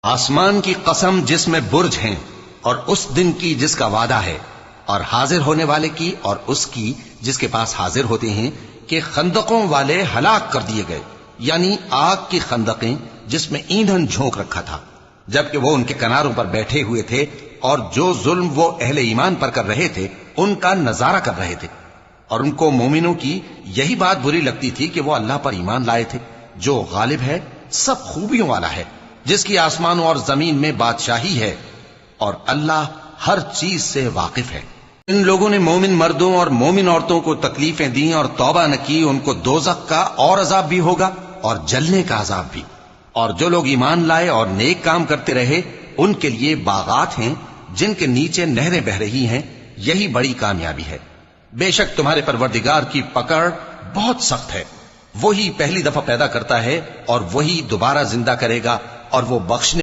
آسمان کی قسم جس میں برج ہیں اور اس دن کی جس کا وعدہ ہے، اور حاضر ہونے والے کی اور اس کی جس کے پاس حاضر ہوتے ہیں، کہ خندقوں والے ہلاک کر دیے گئے، یعنی آگ کی خندقیں جس میں ایندھن جھونک رکھا تھا، جبکہ وہ ان کے کناروں پر بیٹھے ہوئے تھے اور جو ظلم وہ اہل ایمان پر کر رہے تھے ان کا نظارہ کر رہے تھے، اور ان کو مومنوں کی یہی بات بری لگتی تھی کہ وہ اللہ پر ایمان لائے تھے جو غالب ہے، سب خوبیوں والا ہے، جس کی آسمانوں اور زمین میں بادشاہی ہے، اور اللہ ہر چیز سے واقف ہے۔ ان لوگوں نے مومن مردوں اور مومن عورتوں کو تکلیفیں دیں اور توبہ نہ کی، ان کو دوزخ کا اور عذاب بھی ہوگا اور جلنے کا عذاب بھی، اور جو لوگ ایمان لائے اور نیک کام کرتے رہے ان کے لیے باغات ہیں جن کے نیچے نہریں بہ رہی ہیں، یہی بڑی کامیابی ہے۔ بے شک تمہارے پروردگار کی پکڑ بہت سخت ہے، وہی پہلی دفعہ پیدا کرتا ہے اور وہی دوبارہ زندہ کرے گا، اور وہ بخشنے